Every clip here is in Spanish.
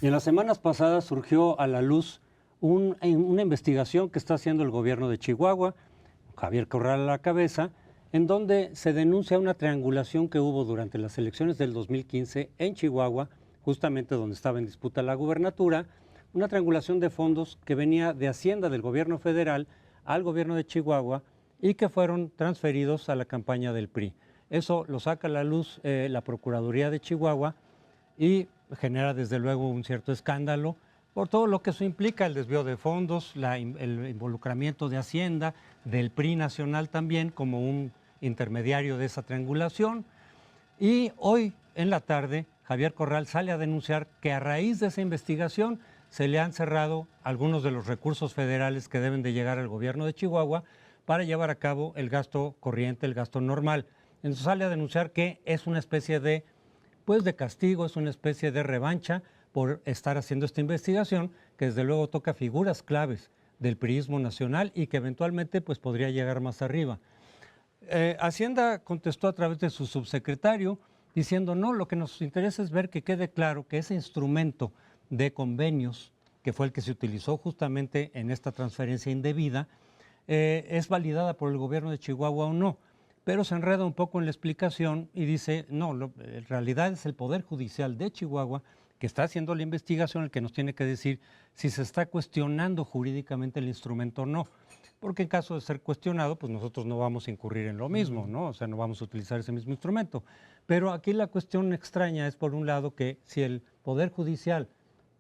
Y en las semanas pasadas surgió a la luz una investigación que está haciendo el gobierno de Chihuahua, Javier Corral a la cabeza, en donde se denuncia una triangulación que hubo durante las elecciones del 2015 en Chihuahua, justamente donde estaba en disputa la gubernatura, una triangulación de fondos que venía de Hacienda del gobierno federal al gobierno de Chihuahua y que fueron transferidos a la campaña del PRI. Eso lo saca a la luz la Procuraduría de Chihuahua y genera desde luego un cierto escándalo por todo lo que eso implica, el desvío de fondos, el involucramiento de Hacienda, del PRI nacional también como un intermediario de esa triangulación. Y hoy en la tarde Javier Corral sale a denunciar que a raíz de esa investigación se le han cerrado algunos de los recursos federales que deben de llegar al gobierno de Chihuahua para llevar a cabo el gasto corriente, el gasto normal. Entonces sale a denunciar que es una especie de castigo, es una especie de revancha por estar haciendo esta investigación, que desde luego toca figuras claves del priismo nacional y que eventualmente pues podría llegar más arriba. Hacienda contestó a través de su subsecretario diciendo no, lo que nos interesa es ver que quede claro que ese instrumento de convenios, que fue el que se utilizó justamente en esta transferencia indebida, es validada por el gobierno de Chihuahua o no. Pero se enreda un poco en la explicación y dice, no, en realidad es el Poder Judicial de Chihuahua que está haciendo la investigación el que nos tiene que decir si se está cuestionando jurídicamente el instrumento o no. Porque en caso de ser cuestionado, pues nosotros no vamos a incurrir en lo mismo, ¿no? O sea, no vamos a utilizar ese mismo instrumento. Pero aquí la cuestión extraña es, por un lado, que si el Poder Judicial,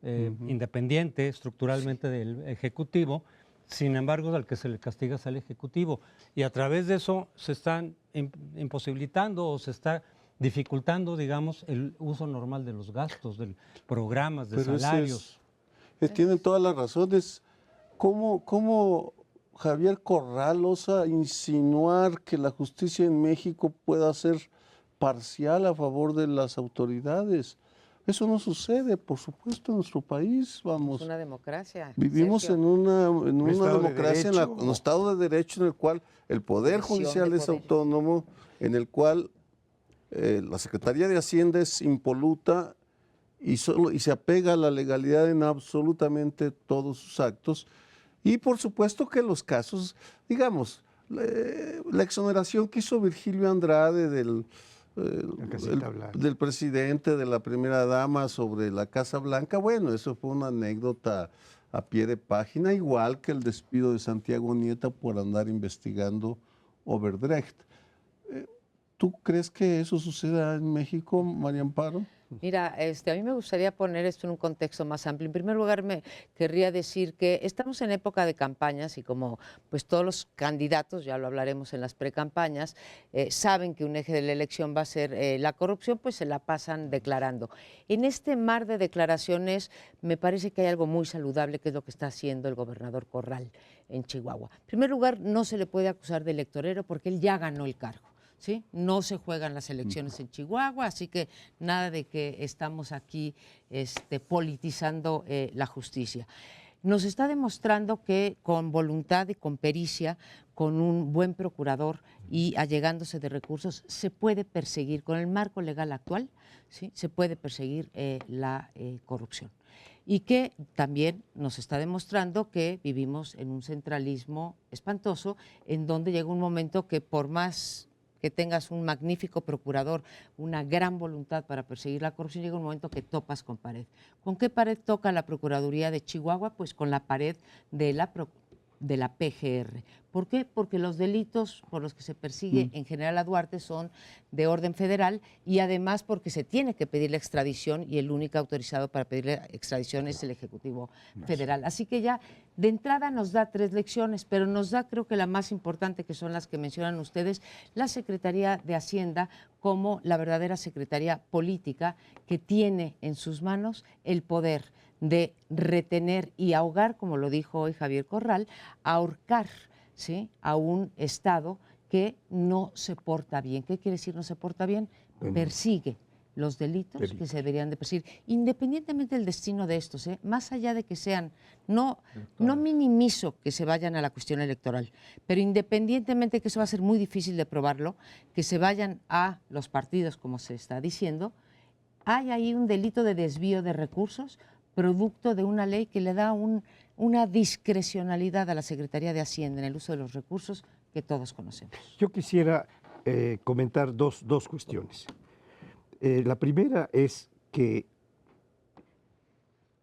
independiente estructuralmente del Ejecutivo, sin embargo, al que se le castiga es al Ejecutivo. Y a través de eso se están imposibilitando o se está dificultando, digamos, el uso normal de los gastos, de programas, de Pero salarios. tienen todas las razones. ¿Cómo Javier Corral osa insinuar que la justicia en México pueda ser parcial a favor de las autoridades? Eso no sucede, por supuesto, en nuestro país, vamos. Es una democracia. Vivimos Sergio. en una Estado de democracia, en Derecho. un Estado de Derecho en el cual el Poder División Judicial de es poderes. autónomo, en el cual la Secretaría de Hacienda es impoluta y se apega a la legalidad en absolutamente todos sus actos. Y por supuesto que los casos, digamos, la exoneración que hizo Virgilio Andrade del presidente, de la primera dama sobre la Casa Blanca, bueno, eso fue una anécdota a pie de página, igual que el despido de Santiago Nieta por andar investigando Overdrecht. ¿Tú crees que eso suceda en México, María Amparo? Mira, a mí me gustaría poner esto en un contexto más amplio. En primer lugar, me querría decir que estamos en época de campañas y como pues todos los candidatos, ya lo hablaremos en las precampañas, saben que un eje de la elección va a ser la corrupción, pues se la pasan declarando. En este mar de declaraciones me parece que hay algo muy saludable, que es lo que está haciendo el gobernador Corral en Chihuahua. En primer lugar, no se le puede acusar de electorero porque él ya ganó el cargo. ¿Sí? No se juegan las elecciones en Chihuahua, así que nada de que estamos aquí politizando la justicia. Nos está demostrando que con voluntad y con pericia, con un buen procurador y allegándose de recursos, se puede perseguir, con el marco legal actual, ¿sí? Se puede perseguir la corrupción. Y que también nos está demostrando que vivimos en un centralismo espantoso, en donde llega un momento que por más que tengas un magnífico procurador, una gran voluntad para perseguir la corrupción, llega un momento que topas con pared. ¿Con qué pared toca la Procuraduría de Chihuahua? Pues con la pared de la PGR. ¿Por qué? Porque los delitos por los que se persigue en general a Duarte son de orden federal y además porque se tiene que pedir la extradición y el único autorizado para pedir la extradición es el Ejecutivo Federal. Así que ya de entrada nos da 3 lecciones, pero nos da, creo que la más importante, que son las que mencionan ustedes, la Secretaría de Hacienda como la verdadera secretaría política que tiene en sus manos el poder de retener y ahogar, como lo dijo hoy Javier Corral, ahorcar, ¿sí?, a un Estado que no se porta bien. ¿Qué quiere decir no se porta bien? Persigue los delitos que se deberían de perseguir, independientemente del destino de estos, más allá de que sean, no minimizo que se vayan a la cuestión electoral, pero independientemente que eso va a ser muy difícil de probarlo, que se vayan a los partidos, como se está diciendo, hay ahí un delito de desvío de recursos producto de una ley que le da una discrecionalidad a la Secretaría de Hacienda en el uso de los recursos que todos conocemos. Yo quisiera comentar dos cuestiones. La primera es que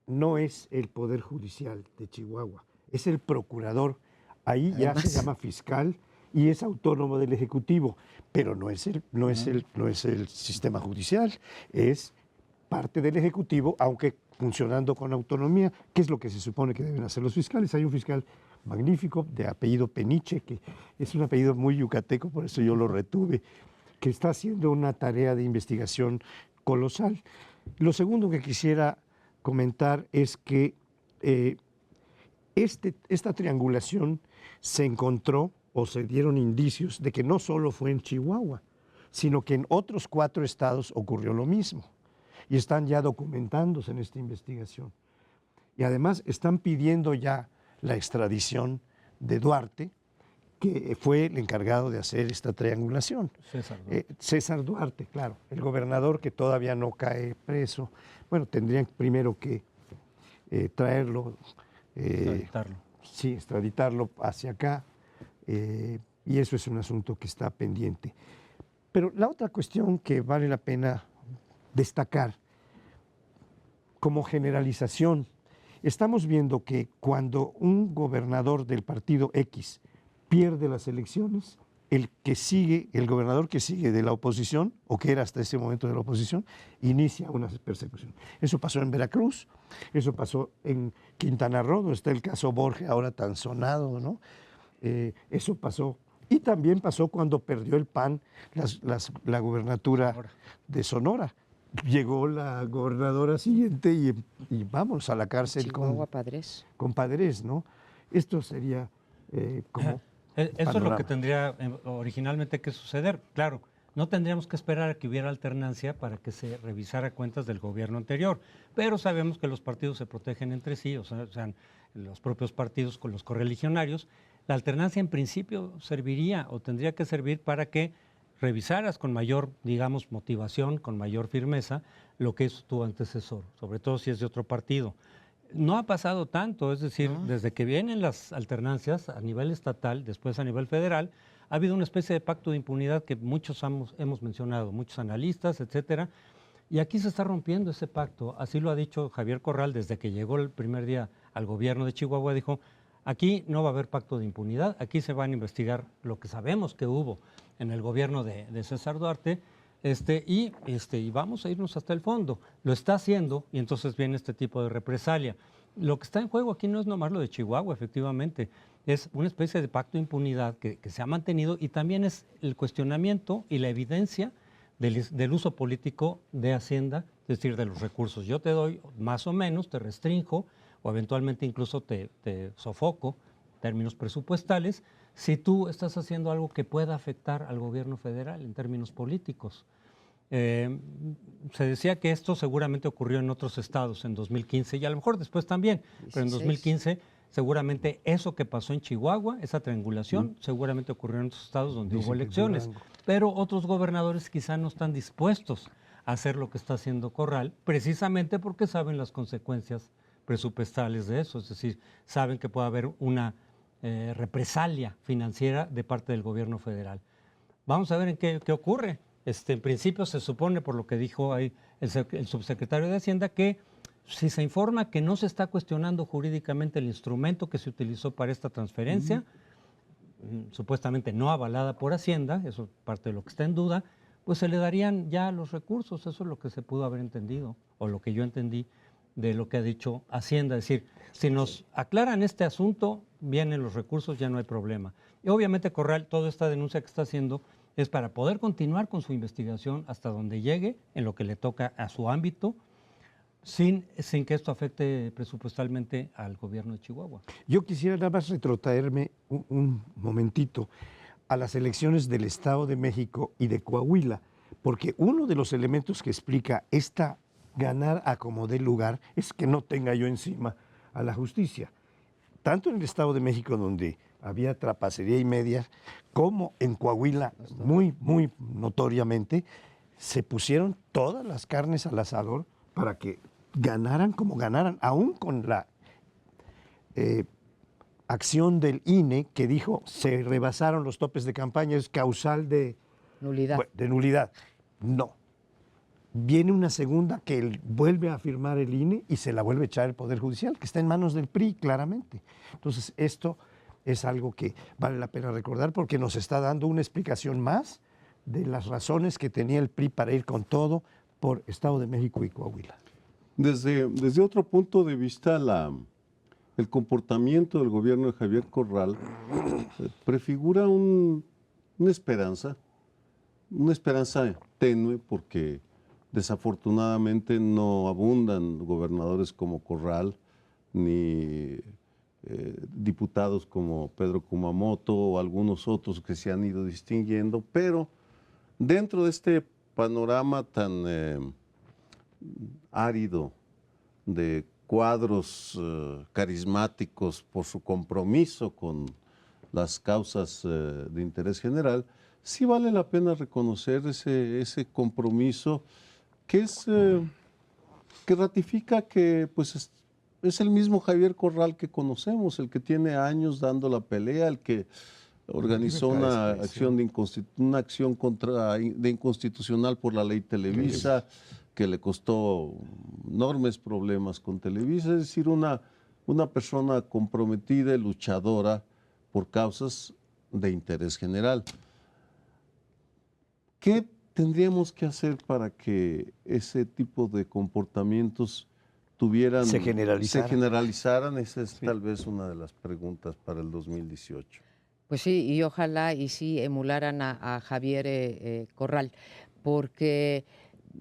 no es el Poder Judicial de Chihuahua, es el procurador. Ahí ya se llama fiscal y es autónomo del Ejecutivo, pero no es el sistema judicial, es parte del Ejecutivo, aunque funcionando con autonomía, que es lo que se supone que deben hacer los fiscales. Hay un fiscal magnífico de apellido Peniche, que es un apellido muy yucateco, por eso yo lo retuve, que está haciendo una tarea de investigación colosal. Lo segundo que quisiera comentar es que esta triangulación se encontró o se dieron indicios de que no solo fue en Chihuahua, sino que en otros 4 estados ocurrió lo mismo y están ya documentándose en esta investigación. Y además están pidiendo ya la extradición de Duarte, que fue el encargado de hacer esta triangulación. César Duarte, claro, el gobernador que todavía no cae preso. Bueno, tendrían primero que traerlo, Extraditarlo. Sí, extraditarlo hacia acá, y eso es un asunto que está pendiente. Pero la otra cuestión que vale la pena destacar, como generalización, estamos viendo que cuando un gobernador del partido X pierde las elecciones, el gobernador que sigue de la oposición, o que era hasta ese momento de la oposición, inicia una persecución. Eso pasó en Veracruz, eso pasó en Quintana Roo, donde está el caso Borges, ahora tan sonado, ¿no? Eso pasó. Y también pasó cuando perdió el PAN la gubernatura de Sonora. Llegó la gobernadora siguiente y vamos a la cárcel con Padres, ¿no? Esto sería como... Eso es lo que tendría originalmente que suceder. Claro, no tendríamos que esperar a que hubiera alternancia para que se revisara cuentas del gobierno anterior, pero sabemos que los partidos se protegen entre sí, o sea, los propios partidos con los correligionarios. La alternancia en principio serviría o tendría que servir para que revisaras con mayor, digamos, motivación, con mayor firmeza, lo que es tu antecesor, sobre todo si es de otro partido. No ha pasado tanto, es decir, desde que vienen las alternancias a nivel estatal, después a nivel federal, ha habido una especie de pacto de impunidad que muchos hemos mencionado, muchos analistas, etcétera, y aquí se está rompiendo ese pacto. Así lo ha dicho Javier Corral desde que llegó el primer día al gobierno de Chihuahua, dijo, aquí no va a haber pacto de impunidad, aquí se van a investigar lo que sabemos que hubo en el gobierno de César Duarte, y vamos a irnos hasta el fondo. Lo está haciendo y entonces viene este tipo de represalia. Lo que está en juego aquí no es nomás lo de Chihuahua, efectivamente, es una especie de pacto de impunidad que se ha mantenido y también es el cuestionamiento y la evidencia del uso político de Hacienda, es decir, de los recursos. Yo te doy más o menos, te restrinjo o eventualmente incluso te sofoco en términos presupuestales, si tú estás haciendo algo que pueda afectar al gobierno federal en términos políticos. Se decía que esto seguramente ocurrió en otros estados en 2015 y a lo mejor después también, 16. Pero en 2015 seguramente eso que pasó en Chihuahua, esa triangulación, seguramente ocurrió en otros estados donde hubo elecciones. Pero otros gobernadores quizá no están dispuestos a hacer lo que está haciendo Corral, precisamente porque saben las consecuencias presupuestales de eso, es decir, saben que puede haber una represalia financiera de parte del gobierno federal. Vamos a ver en qué ocurre. En principio se supone, por lo que dijo ahí el subsecretario de Hacienda, que si se informa que no se está cuestionando jurídicamente el instrumento que se utilizó para esta transferencia, supuestamente no avalada por Hacienda, eso es parte de lo que está en duda, pues se le darían ya los recursos. Eso es lo que se pudo haber entendido, o lo que yo entendí de lo que ha dicho Hacienda. Es decir, si nos aclaran este asunto, vienen los recursos, ya no hay problema. Y obviamente Corral, toda esta denuncia que está haciendo es para poder continuar con su investigación hasta donde llegue, en lo que le toca a su ámbito, sin que esto afecte presupuestalmente al gobierno de Chihuahua. Yo quisiera nada más retrotraerme un momentito a las elecciones del Estado de México y de Coahuila, porque uno de los elementos que explica esta ganar a como dé lugar es que no tenga yo encima a la justicia. Tanto en el Estado de México, donde había trapacería y media, como en Coahuila, muy notoriamente, se pusieron todas las carnes al asador para que ganaran como ganaran, aún con la acción del INE que dijo se rebasaron los topes de campaña, es causal de Nulidad. bueno, de nulidad. No. Viene una segunda que vuelve a firmar el INE y se la vuelve a echar el Poder Judicial, que está en manos del PRI, claramente. Entonces, esto es algo que vale la pena recordar porque nos está dando una explicación más de las razones que tenía el PRI para ir con todo por Estado de México y Coahuila. Desde otro punto de vista, el comportamiento del gobierno de Javier Corral prefigura una esperanza tenue, porque desafortunadamente no abundan gobernadores como Corral, ni diputados como Pedro Kumamoto o algunos otros que se han ido distinguiendo, pero dentro de este panorama tan árido de cuadros carismáticos por su compromiso con las causas de interés general, sí vale la pena reconocer ese compromiso que que ratifica que pues es el mismo Javier Corral que conocemos, el que tiene años dando la pelea, el que organizó una acción de inconstitucional por la ley Televisa, que le costó enormes problemas con Televisa, es decir, una persona comprometida y luchadora por causas de interés general. ¿Qué tendríamos que hacer para que ese tipo de comportamientos se generalizaran? Esa es tal vez una de las preguntas para el 2018. Pues sí, y ojalá y sí emularan a Javier Corral, porque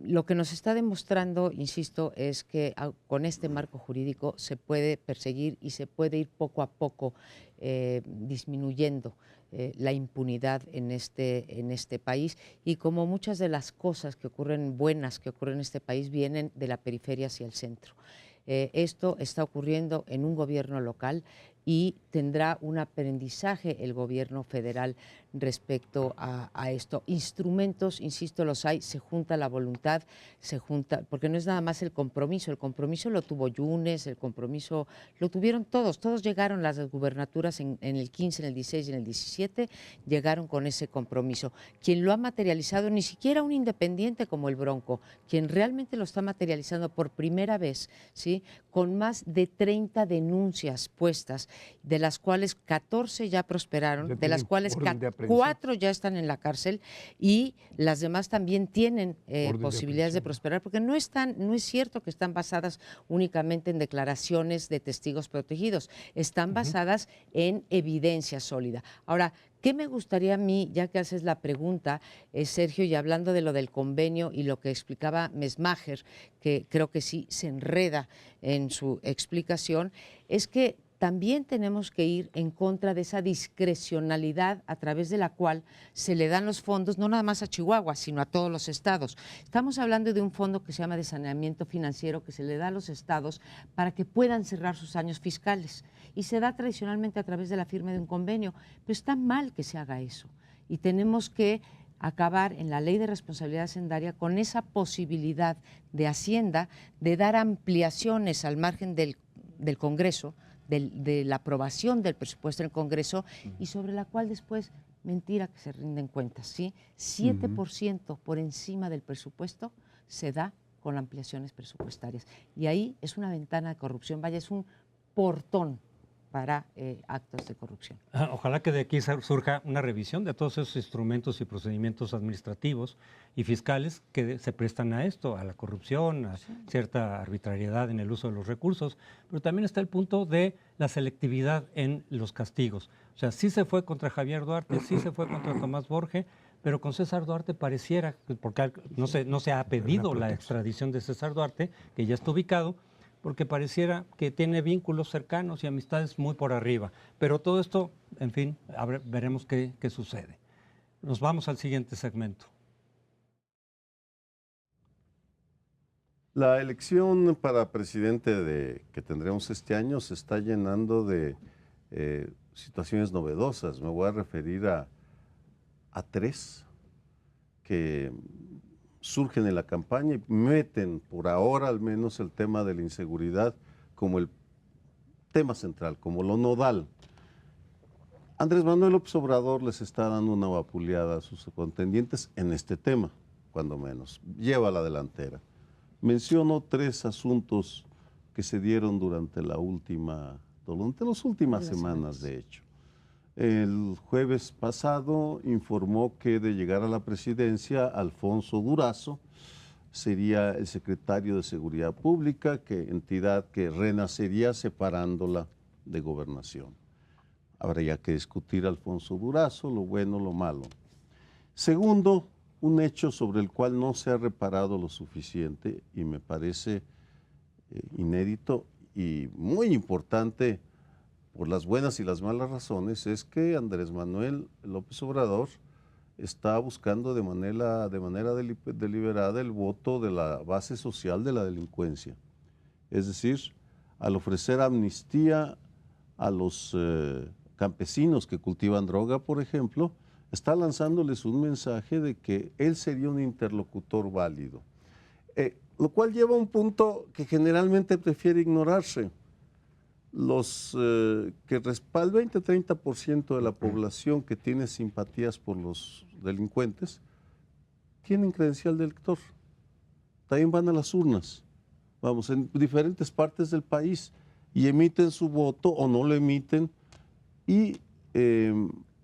lo que nos está demostrando, insisto, es que con este marco jurídico se puede perseguir y se puede ir poco a poco disminuyendo la impunidad en este país, y como muchas de las cosas que ocurren buenas que ocurren en este país vienen de la periferia hacia el centro. Esto está ocurriendo en un gobierno local y tendrá un aprendizaje el gobierno federal respecto a esto. Instrumentos, insisto, los hay, se junta la voluntad, se junta, porque no es nada más el compromiso lo tuvo Yunes, el compromiso lo tuvieron todos llegaron las gubernaturas en el 15, en el 16 y en el 17, llegaron con ese compromiso. Quien lo ha materializado, ni siquiera un independiente como el Bronco, quien realmente lo está materializando por primera vez, ¿sí?, con más de 30 denuncias puestas, de las cuales 14 ya prosperaron, de las cuales 4 ya están en la cárcel, y las demás también tienen posibilidades de prosperar, porque no es cierto que están basadas únicamente en declaraciones de testigos protegidos, están basadas en evidencia sólida. Ahora, ¿qué me gustaría a mí, ya que haces la pregunta, Sergio, y hablando de lo del convenio y lo que explicaba Mesmacher, que creo que sí se enreda en su explicación, es que también tenemos que ir en contra de esa discrecionalidad a través de la cual se le dan los fondos, no nada más a Chihuahua, sino a todos los estados. Estamos hablando de un fondo que se llama de saneamiento financiero, que se le da a los estados para que puedan cerrar sus años fiscales, y se da tradicionalmente a través de la firma de un convenio, pero está mal que se haga eso, y tenemos que acabar en la ley de responsabilidad hacendaria con esa posibilidad de Hacienda de dar ampliaciones al margen del Congreso, de la aprobación del presupuesto en el Congreso, y sobre la cual después, mentira que se rinden cuentas, ¿sí? 7% por encima del presupuesto se da con ampliaciones presupuestarias. Y ahí es una ventana de corrupción, vaya, es un portón para actos de corrupción. Ojalá que de aquí surja una revisión de todos esos instrumentos y procedimientos administrativos y fiscales que se prestan a esto, a la corrupción, a cierta arbitrariedad en el uso de los recursos, pero también está el punto de la selectividad en los castigos. O sea, sí se fue contra Javier Duarte, sí se fue contra Tomás Borge, pero con César Duarte pareciera, porque no se ha pedido la extradición de César Duarte, que ya está ubicado, porque pareciera que tiene vínculos cercanos y amistades muy por arriba. Pero todo esto, en fin, veremos qué sucede. Nos vamos al siguiente segmento. La elección para presidente que tendremos este año se está llenando de situaciones novedosas. Me voy a referir a 3 que surgen en la campaña y meten, por ahora al menos, el tema de la inseguridad como el tema central, como lo nodal. Andrés Manuel López Obrador les está dando una vapuleada a sus contendientes en este tema, cuando menos. Lleva la delantera. Menciono 3 asuntos que se dieron durante las últimas semanas, de hecho. El jueves pasado informó que de llegar a la presidencia, Alfonso Durazo sería el secretario de Seguridad Pública, entidad que renacería separándola de Gobernación. Habría que discutir Alfonso Durazo, lo bueno, lo malo. Segundo, un hecho sobre el cual no se ha reparado lo suficiente y me parece inédito y muy importante por las buenas y las malas razones, es que Andrés Manuel López Obrador está buscando de manera deliberada el voto de la base social de la delincuencia. Es decir, al ofrecer amnistía a los campesinos que cultivan droga, por ejemplo, está lanzándoles un mensaje de que él sería un interlocutor válido. Lo cual lleva a un punto que generalmente prefiere ignorarse. Los que respalda el 20-30% de la población que tiene simpatías por los delincuentes tienen credencial de elector. También van a las urnas, vamos, en diferentes partes del país y emiten su voto o no lo emiten y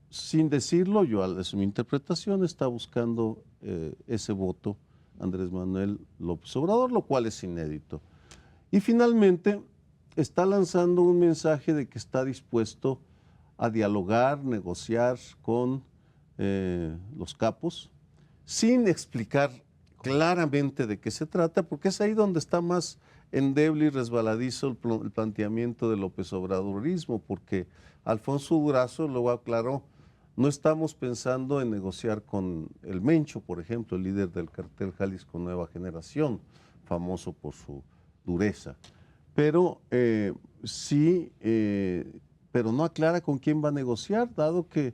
sin decirlo, es mi interpretación, está buscando ese voto Andrés Manuel López Obrador, lo cual es inédito. Y finalmente está lanzando un mensaje de que está dispuesto a dialogar, negociar con los capos, sin explicar claramente de qué se trata, porque es ahí donde está más endeble y resbaladizo el planteamiento del López Obradorismo, porque Alfonso Durazo luego aclaró, no estamos pensando en negociar con el Mencho, por ejemplo, el líder del cartel Jalisco Nueva Generación, famoso por su dureza. Pero pero no aclara con quién va a negociar, dado que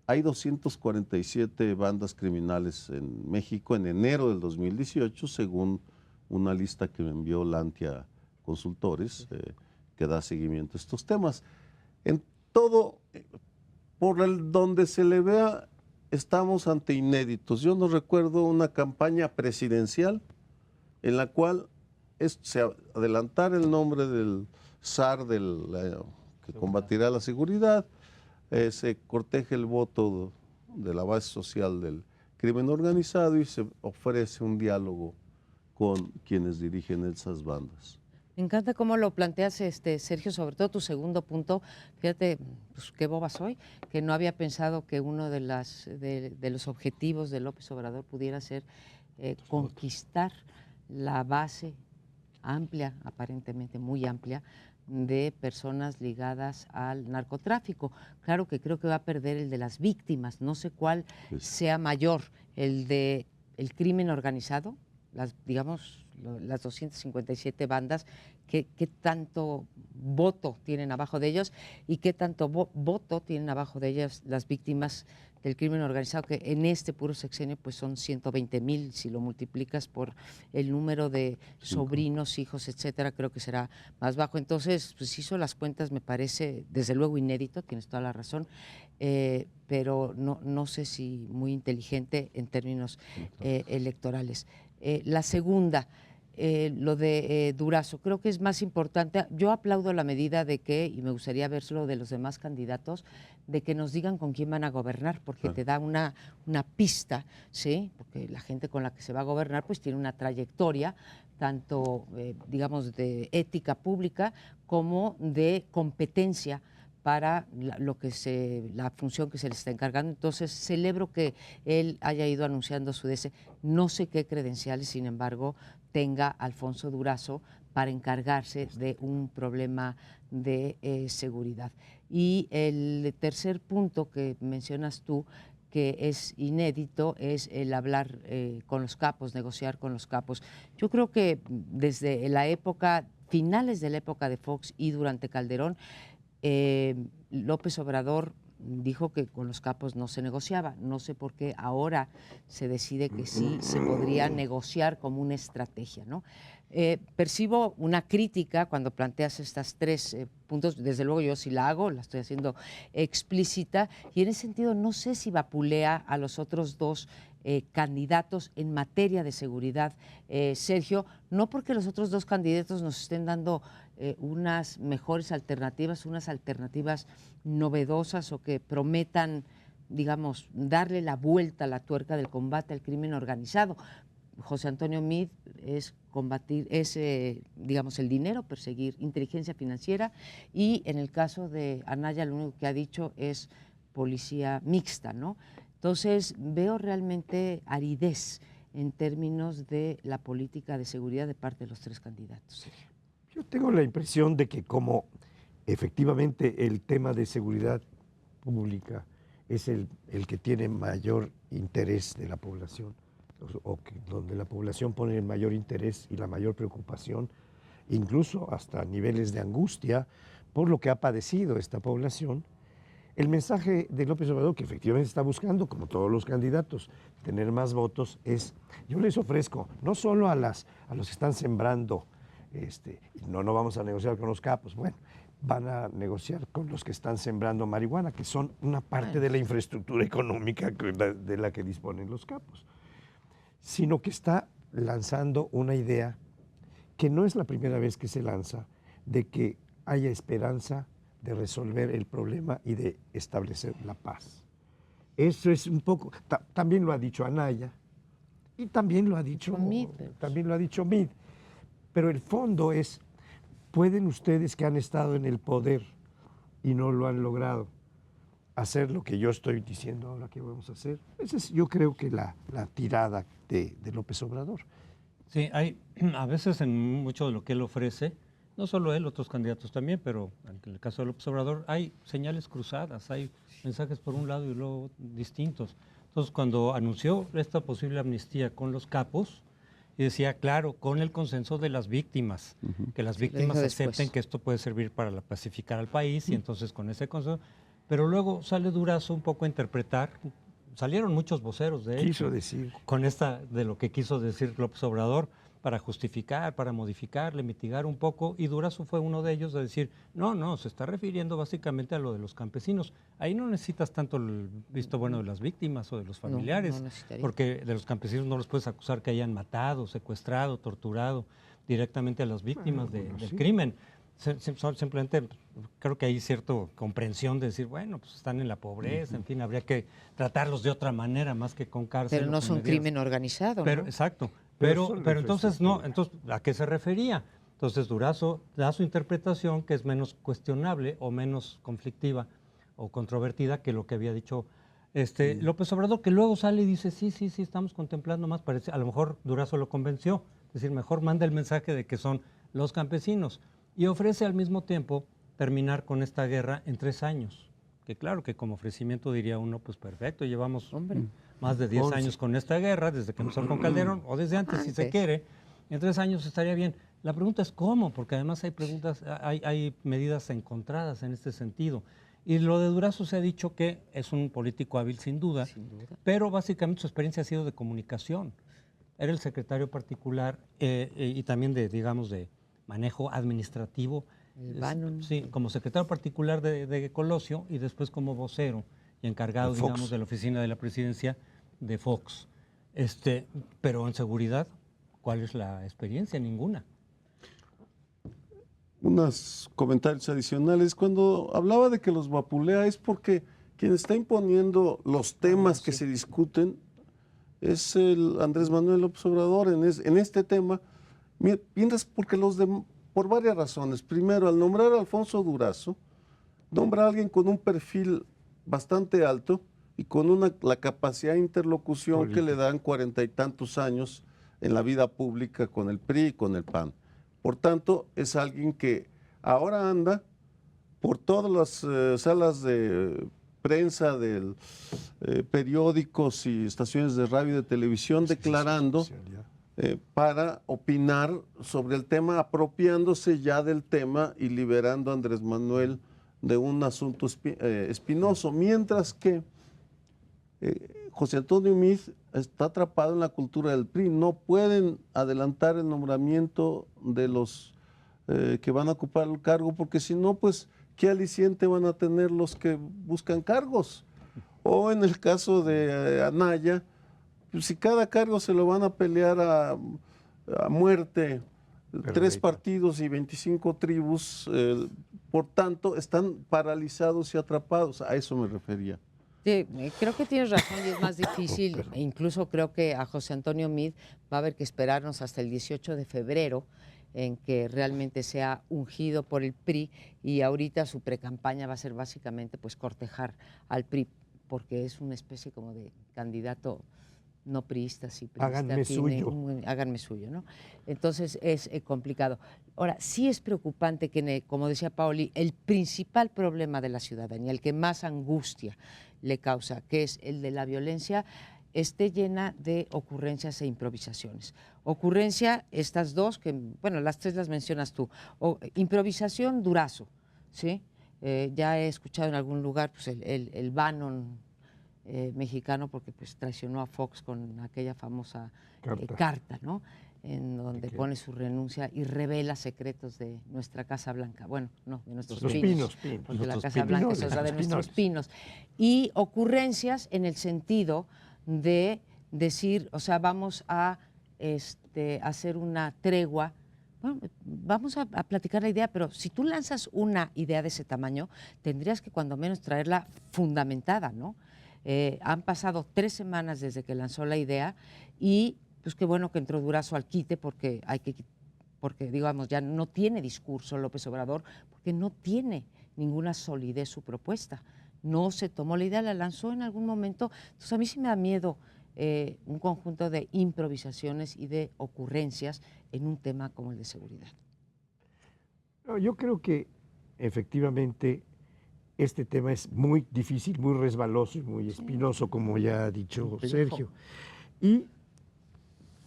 hay 247 bandas criminales en México en enero del 2018, según una lista que me envió Lantia Consultores, que da seguimiento a estos temas. En todo, donde se le vea, estamos ante inéditos. Yo no recuerdo una campaña presidencial en la cual se adelantara el nombre del zar que combatirá la seguridad, se corteje el voto de la base social del crimen organizado y se ofrece un diálogo con quienes dirigen esas bandas. Me encanta cómo lo planteas, Sergio, sobre todo tu segundo punto. Fíjate, pues qué boba soy, que no había pensado que uno de los objetivos de López Obrador pudiera ser conquistar la base amplia, aparentemente muy amplia, de personas ligadas al narcotráfico. Claro que creo que va a perder el de las víctimas, no sé cuál sea mayor, el de el crimen organizado, las 257 bandas, qué tanto voto tienen abajo de ellos y qué tanto voto tienen abajo de ellas las víctimas del crimen organizado, que en este puro sexenio pues son 120,000, si lo multiplicas por el número de sobrinos, hijos, etcétera, creo que será más bajo. Entonces, pues hizo las cuentas, me parece, desde luego inédito, tienes toda la razón, pero no sé si muy inteligente en términos electorales. La segunda, lo de Durazo, creo que es más importante. Yo aplaudo la medida de que, y me gustaría verlo de los demás candidatos, de que nos digan con quién van a gobernar, porque te da una pista, ¿sí? Porque la gente con la que se va a gobernar pues tiene una trayectoria, tanto, digamos, de ética pública como de competencia para la función que se le está encargando. Entonces, celebro que él haya ido anunciando su deseo. No sé qué credenciales, sin embargo, tenga Alfonso Durazo para encargarse de un problema de seguridad. Y el tercer punto que mencionas tú, que es inédito, es el hablar con los capos, negociar con los capos. Yo creo que desde finales de la época de Fox y durante Calderón, López Obrador dijo que con los capos no se negociaba. No sé por qué ahora se decide que sí se podría negociar como una estrategia, ¿no? Percibo una crítica cuando planteas estas tres puntos. Desde luego yo sí la hago, la estoy haciendo explícita, y en ese sentido no sé si vapulea a los otros dos candidatos en materia de seguridad, Sergio, no porque los otros dos candidatos nos estén dando unas mejores alternativas, unas alternativas novedosas o que prometan, digamos, darle la vuelta a la tuerca del combate al crimen organizado. José Antonio Meade es combatir, digamos, el dinero, perseguir inteligencia financiera, y en el caso de Anaya lo único que ha dicho es policía mixta, ¿no? Entonces veo realmente aridez en términos de la política de seguridad de parte de los tres candidatos. Yo tengo la impresión de que como efectivamente el tema de seguridad pública es el que tiene mayor interés de la población, donde la población pone el mayor interés y la mayor preocupación, incluso hasta niveles de angustia por lo que ha padecido esta población, el mensaje de López Obrador, que efectivamente está buscando, como todos los candidatos, tener más votos, es: yo les ofrezco no solo a los que están sembrando, no vamos a negociar con los capos, bueno, van a negociar con los que están sembrando marihuana, que son una parte de la infraestructura económica de la que disponen los capos, sino que está lanzando una idea que no es la primera vez que se lanza, de que haya esperanza de resolver el problema y de establecer la paz. Eso es un poco, también lo ha dicho Anaya y también lo ha dicho Meade, pero el fondo es: ¿pueden ustedes que han estado en el poder y no lo han logrado hacer lo que yo estoy diciendo ahora que vamos a hacer? Esa es, yo creo que la tirada de López Obrador. Sí, hay a veces en mucho de lo que él ofrece, no solo él, otros candidatos también, pero en el caso de López Obrador hay señales cruzadas, hay mensajes por un lado y luego distintos. Entonces, cuando anunció esta posible amnistía con los capos, y decía, claro, con el consenso de las víctimas, que las víctimas acepten que esto puede servir para pacificar al país, y entonces con ese consenso. Pero luego sale Durazo un poco a interpretar, salieron muchos voceros de quiso decir con de lo que quiso decir López Obrador, para justificar, para modificarle, mitigar un poco, y Durazo fue uno de ellos de decir, no, se está refiriendo básicamente a lo de los campesinos. Ahí no necesitas tanto el visto bueno de las víctimas o de los familiares, porque de los campesinos no los puedes acusar que hayan matado, secuestrado, torturado directamente a las víctimas del crimen. Simplemente creo que hay cierta comprensión de decir, bueno, pues están en la pobreza, en fin, habría que tratarlos de otra manera más que con cárcel. Pero no son crimen organizado, pero, ¿no? Exacto. Pero entonces no, entonces ¿a qué se refería? Entonces Durazo da su interpretación, que es menos cuestionable o menos conflictiva o controvertida que lo que había dicho López Obrador, que luego sale y dice, sí, estamos contemplando más, parece, a lo mejor Durazo lo convenció, es decir, mejor manda el mensaje de que son los campesinos, y ofrece al mismo tiempo terminar con esta guerra en 3 años, que claro que como ofrecimiento diría uno, pues perfecto, llevamos más de 10 años con esta guerra, desde que empezó con Calderón, o desde antes, si se quiere, en 3 años estaría bien. La pregunta es cómo, porque además hay medidas encontradas en este sentido. Y lo de Durazo se ha dicho que es un político hábil sin duda, pero básicamente su experiencia ha sido de comunicación. Era el secretario particular y también de manejo administrativo. Sí, como secretario particular de Colosio y después como vocero y encargado, digamos, de la oficina de la presidencia de Fox. Pero en seguridad, ¿cuál es la experiencia? Ninguna. Unos comentarios adicionales. Cuando hablaba de que los vapulea es porque quien está imponiendo los temas que se discuten es el Andrés Manuel López Obrador en este tema. Mientras porque por varias razones. Primero, al nombrar a Alfonso Durazo, nombra a alguien con un perfil bastante alto y con la capacidad de interlocución que le dan 40 y tantos años en la vida pública con el PRI y con el PAN. Por tanto, es alguien que ahora anda por todas las salas de prensa de periódicos y estaciones de radio y de televisión declarando para opinar sobre el tema, apropiándose ya del tema y liberando a Andrés Manuel de un asunto espinoso, mientras que José Antonio Meade está atrapado en la cultura del PRI. No pueden adelantar el nombramiento de los que van a ocupar el cargo, porque si no, pues, ¿qué aliciente van a tener los que buscan cargos? O en el caso de Anaya, pues, si cada cargo se lo van a pelear a muerte, 3 partidos y 25 tribus, por tanto, están paralizados y atrapados. A eso me refería. Sí, creo que tienes razón y es más difícil. E incluso creo que a José Antonio Meade va a haber que esperarnos hasta el 18 de febrero en que realmente sea ungido por el PRI, y ahorita su precampaña va a ser básicamente pues cortejar al PRI, porque es una especie como de candidato no priista, sí priista. Háganme suyo. Háganme suyo, ¿no? Entonces es complicado. Ahora, sí es preocupante que, como decía Paoli, el principal problema de la ciudadanía, el que más angustia le causa, que es el de la violencia, esté llena de ocurrencias e improvisaciones. Ocurrencia, estas dos, que, bueno, las tres las mencionas tú. Improvisación, Durazo, ¿sí? Ya he escuchado en algún lugar pues, el Bannon mexicano, porque pues traicionó a Fox con aquella famosa carta, ¿no? En donde pone su renuncia y revela secretos de nuestra Casa Blanca. Bueno, no, de nuestros pinos. Porque la Casa Blanca es otra de nuestros pinos. Y ocurrencias en el sentido de decir, o sea, vamos a hacer una tregua. Bueno, vamos a platicar la idea, pero si tú lanzas una idea de ese tamaño, tendrías que cuando menos traerla fundamentada, ¿no? Han pasado 3 semanas desde que lanzó la idea y pues qué bueno que entró Durazo al quite, porque digamos ya no tiene discurso López Obrador, porque no tiene ninguna solidez su propuesta. No se tomó la idea, la lanzó en algún momento. Entonces a mí sí me da miedo un conjunto de improvisaciones y de ocurrencias en un tema como el de seguridad. Yo creo que efectivamente este tema es muy difícil, muy resbaloso y muy espinoso, como ya ha dicho Sergio. Y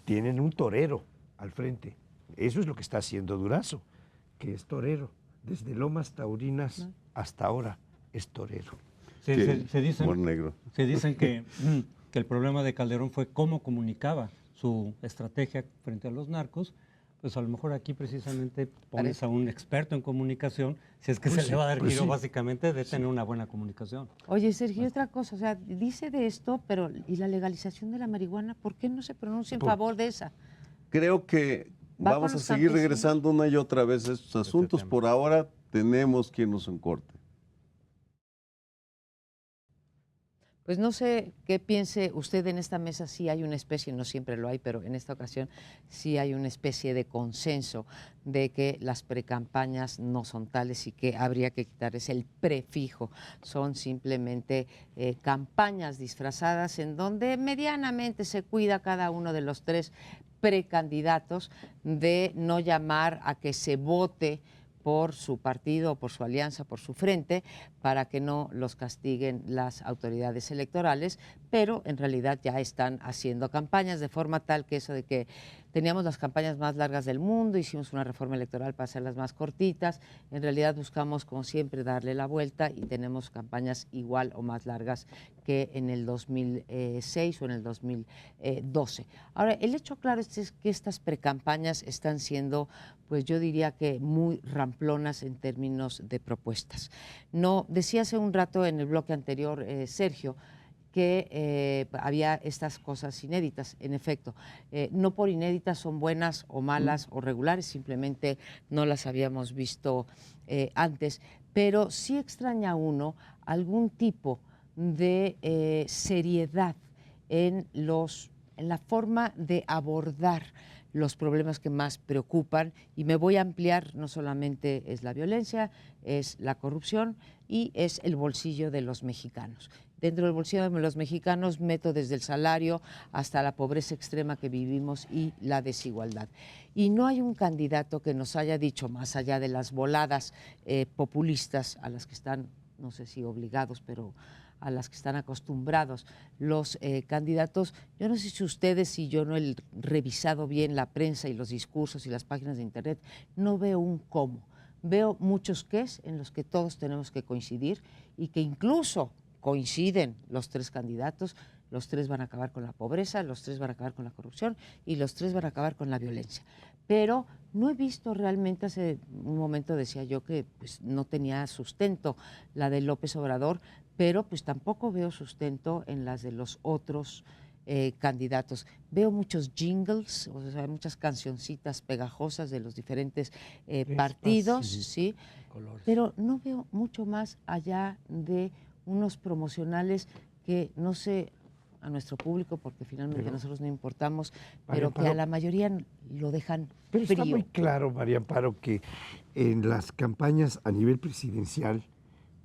tienen un torero al frente. Eso es lo que está haciendo Durazo, que es torero. Desde Lomas Taurinas hasta ahora es torero. Se dicen que el problema de Calderón fue cómo comunicaba su estrategia frente a los narcos. Pues a lo mejor aquí precisamente pones a un experto en comunicación, si es que se le va a dar giro básicamente de tener una buena comunicación. Oye, Sergio, otra cosa, o sea, dice de esto, pero ¿y la legalización de la marihuana? ¿Por qué no se pronuncia en favor de esa? Creo que vamos a seguir regresando una y otra vez a estos asuntos. Por ahora tenemos quien nos encorte. Pues no sé qué piense usted en esta mesa. Sí hay una especie, no siempre lo hay, pero en esta ocasión sí hay una especie de consenso de que las precampañas no son tales y que habría que quitarles el prefijo. Son simplemente campañas disfrazadas en donde medianamente se cuida cada uno de los 3 precandidatos de no llamar a que se vote por su partido, por su alianza, por su frente, para que no los castiguen las autoridades electorales, pero en realidad ya están haciendo campañas de forma tal que eso de que teníamos las campañas más largas del mundo, hicimos una reforma electoral para hacerlas más cortitas, en realidad buscamos, como siempre, darle la vuelta y tenemos campañas igual o más largas que en el 2006 o en el 2012. Ahora, el hecho claro es que estas precampañas están siendo, pues yo diría que muy ramplonas en términos de propuestas. No, decía hace un rato en el bloque anterior, Sergio, que había estas cosas inéditas. En efecto, no por inéditas son buenas o malas o regulares, simplemente no las habíamos visto antes, pero sí extraña a uno algún tipo de seriedad en la forma de abordar los problemas que más preocupan, y me voy a ampliar, no solamente es la violencia, es la corrupción y es el bolsillo de los mexicanos. Dentro del bolsillo de los mexicanos meto desde el salario hasta la pobreza extrema que vivimos y la desigualdad. Y no hay un candidato que nos haya dicho, más allá de las voladas populistas a las que están, no sé si obligados, pero a las que están acostumbrados los candidatos. Yo no sé si ustedes y yo no he revisado bien la prensa y los discursos y las páginas de internet, no veo un cómo. veo muchos qués en los que todos tenemos que coincidir y que incluso coinciden los tres candidatos. Los tres van a acabar con la pobreza, los tres van a acabar con la corrupción y los tres van a acabar con la violencia. Pero no he visto realmente, hace un momento decía yo que pues, no tenía sustento la de López Obrador, pero pues tampoco veo sustento en las de los otros candidatos. Veo muchos jingles, o sea, muchas cancioncitas pegajosas de los diferentes partidos, ¿sí? Pero no veo mucho más allá de unos promocionales que no sé a nuestro público, porque finalmente nosotros no importamos, pero que a la mayoría lo dejan pero frío. está muy claro, María Amparo, que en las campañas a nivel presidencial,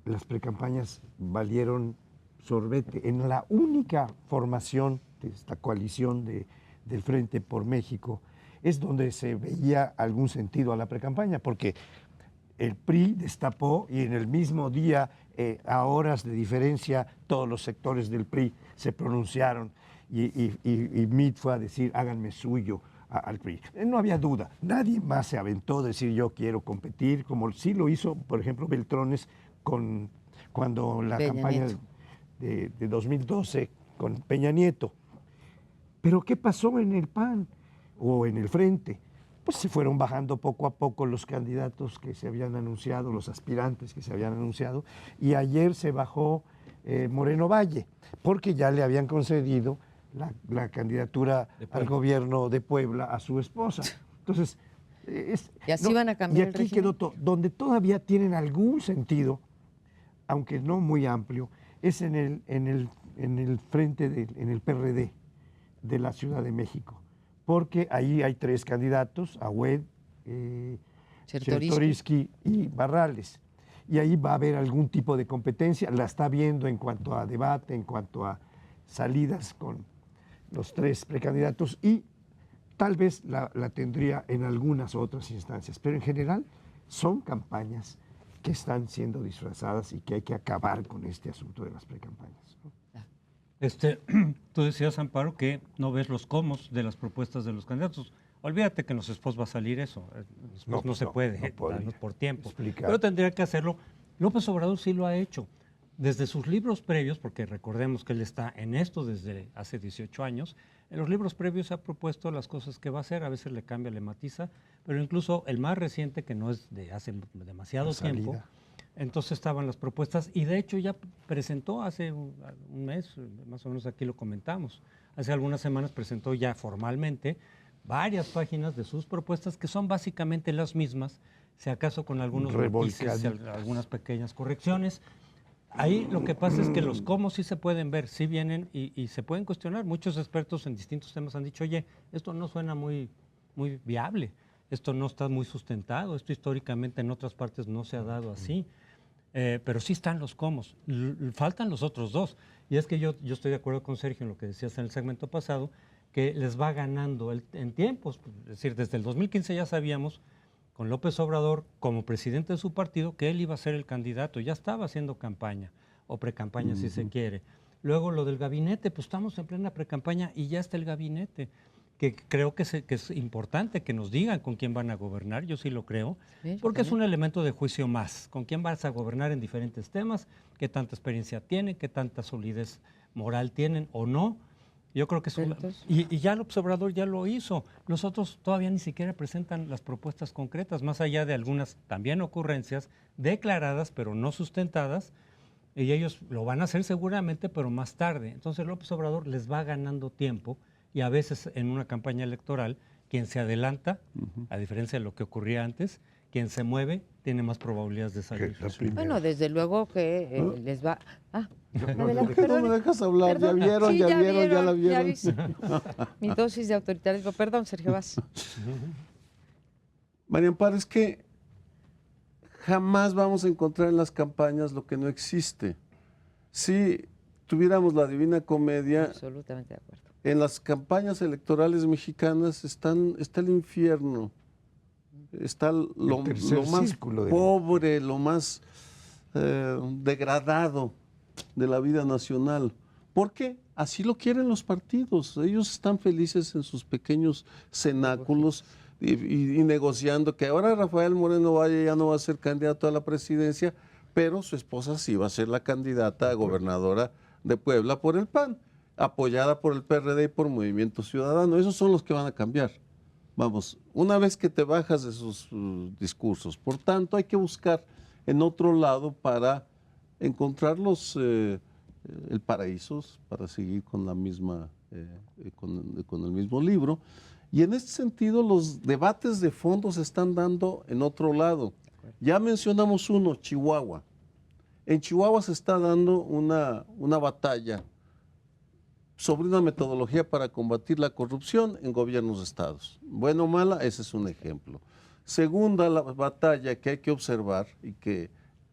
las precampañas valieron sorbete. En la única formación de esta coalición del Frente por México es donde se veía algún sentido a la precampaña, porque el PRI destapó y en el mismo día, a horas de diferencia, todos los sectores del PRI se pronunciaron y Mitt fue a decir, háganme suyo al PRI. No había duda, nadie más se aventó a decir yo quiero competir, como sí lo hizo, por ejemplo, Beltrones cuando la Peña campaña Nieto. de 2012 con Peña Nieto. Pero ¿qué pasó en el PAN o en el Frente? Pues se fueron bajando poco a poco los candidatos que se habían anunciado, los aspirantes que se habían anunciado, y ayer se bajó Moreno Valle, porque ya le habían concedido la candidatura al gobierno de Puebla a su esposa. Entonces, Y así van a cambiar y el aquí régimen. quedó todo. Donde todavía tienen algún sentido, aunque no muy amplio, es en el frente, en el PRD de la Ciudad de México. Porque ahí hay tres candidatos, Agüed, Chertorivsky y Barrales. Y ahí va a haber algún tipo de competencia, la está viendo en cuanto a debate, en cuanto a salidas con los tres precandidatos y tal vez la tendría en algunas otras instancias. Pero en general son campañas que están siendo disfrazadas y que hay que acabar con este asunto de las precampañas, ¿no? Tú decías, Amparo, que no ves los comos de las propuestas de los candidatos. Olvídate que en los spots va a salir eso. No se puede, por tiempo. explicar. Pero tendría que hacerlo. López Obrador sí lo ha hecho. Desde sus libros previos, porque recordemos que él está en esto desde hace 18 años, en los libros previos se ha propuesto las cosas que va a hacer, a veces le cambia, le matiza, pero incluso el más reciente, que no es de hace demasiado tiempo, entonces estaban las propuestas y de hecho ya presentó hace un mes, más o menos aquí lo comentamos, hace algunas semanas presentó ya formalmente varias páginas de sus propuestas que son básicamente las mismas, si acaso con algunos matices, algunas pequeñas correcciones. Ahí lo que pasa es que los cómo sí se pueden ver, sí vienen y se pueden cuestionar. Muchos expertos en distintos temas han dicho, oye, esto no suena muy viable, esto no está muy sustentado, esto históricamente en otras partes no se ha dado así. Pero sí están los cómo. Faltan los otros dos. Y es que yo estoy de acuerdo con Sergio en lo que decías en el segmento pasado, que les va ganando en tiempos. Es decir, desde el 2015 ya sabíamos, con López Obrador como presidente de su partido, que él iba a ser el candidato. Ya estaba haciendo campaña, o precampaña si se quiere. Luego lo del gabinete, pues estamos en plena precampaña y ya está el gabinete, que creo que es importante que nos digan con quién van a gobernar, yo sí lo creo, porque es un elemento de juicio más, con quién vas a gobernar en diferentes temas, qué tanta experiencia tienen, qué tanta solidez moral tienen o no. Yo creo que es y ya López Obrador ya lo hizo. Los otros todavía ni siquiera presentan las propuestas concretas, más allá de algunas también ocurrencias declaradas pero no sustentadas, y ellos lo van a hacer seguramente, pero más tarde. Entonces López Obrador les va ganando tiempo y a veces en una campaña electoral, quien se adelanta, a diferencia de lo que ocurría antes, quien se mueve tiene más probabilidades de salir. Bueno, desde luego que les va... Adelante, no me dejas hablar, ya vieron, Sí, ya la vieron. Mi dosis de autoritarismo. Perdón, Sergio, vas. María Amparo, es que jamás vamos a encontrar en las campañas lo que no existe. Si tuviéramos la Divina Comedia, Absolutamente de acuerdo. en las campañas electorales mexicanas está el infierno, está lo más pobre, lo más degradado de la vida nacional. Porque así lo quieren los partidos. Ellos están felices en sus pequeños cenáculos y negociando que ahora Rafael Moreno Valle ya no va a ser candidato a la presidencia, pero su esposa sí va a ser la candidata a gobernadora de Puebla por el PAN, apoyada por el PRD y por Movimiento Ciudadano. Esos son los que van a cambiar. Vamos, una vez que te bajas de sus discursos, por tanto hay que buscar en otro lado para encontrar el paraíso, para seguir con la misma, con el mismo libro. Y en este sentido los debates de fondo se están dando en otro lado. Ya mencionamos uno, Chihuahua. En Chihuahua se está dando una batalla sobre una metodología para combatir la corrupción en gobiernos de estados. Bueno o mala, ese es un ejemplo. Segunda, la batalla que hay que observar y que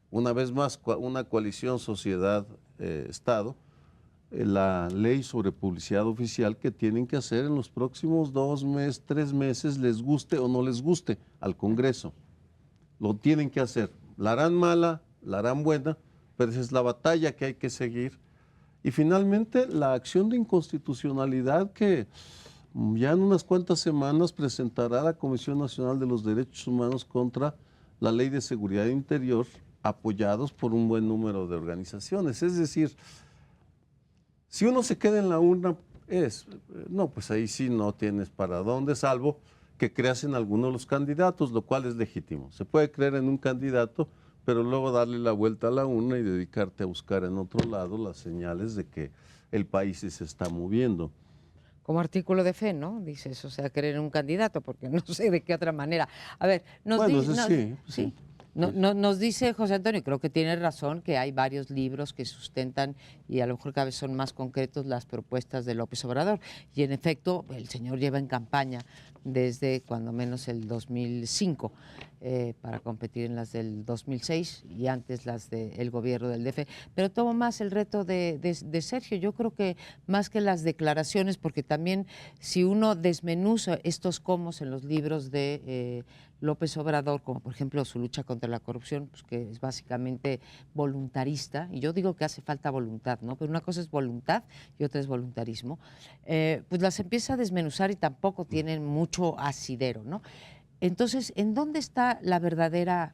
una vez más una coalición sociedad-estado, la ley sobre publicidad oficial que tienen que hacer en los próximos 2 meses, 3 meses, les guste o no les guste al Congreso. Lo tienen que hacer. La harán mala, la harán buena, pero esa es la batalla que hay que seguir. Y finalmente, la acción de inconstitucionalidad que ya en unas cuantas semanas presentará la Comisión Nacional de los Derechos Humanos contra la Ley de Seguridad Interior, apoyados por un buen número de organizaciones. Es decir, si uno se queda en la urna, no, pues ahí sí no tienes para dónde, salvo que creas en alguno de los candidatos, lo cual es legítimo. Se puede creer en un candidato, pero luego darle la vuelta a la urna y dedicarte a buscar en otro lado las señales de que el país se está moviendo. Como artículo de fe, ¿no? Dices, o sea, creer en un candidato, porque no sé de qué otra manera. A ver, nos dice José Antonio, y creo que tiene razón, que hay varios libros que sustentan y a lo mejor cada vez son más concretos las propuestas de López Obrador. Y en efecto, el señor lleva en campaña desde cuando menos el 2005 para competir en las del 2006 y antes las del gobierno del DF. Pero tomo más el reto de Sergio. Yo creo que más que las declaraciones, porque también si uno desmenuza estos comos en los libros de López Obrador, como por ejemplo su lucha contra la corrupción, pues que es básicamente voluntarista, y yo digo que hace falta voluntad, ¿no? Pero una cosa es voluntad y otra es voluntarismo, pues las empieza a desmenuzar y tampoco tienen mucho asidero, ¿no? Entonces, ¿en dónde está la verdadera,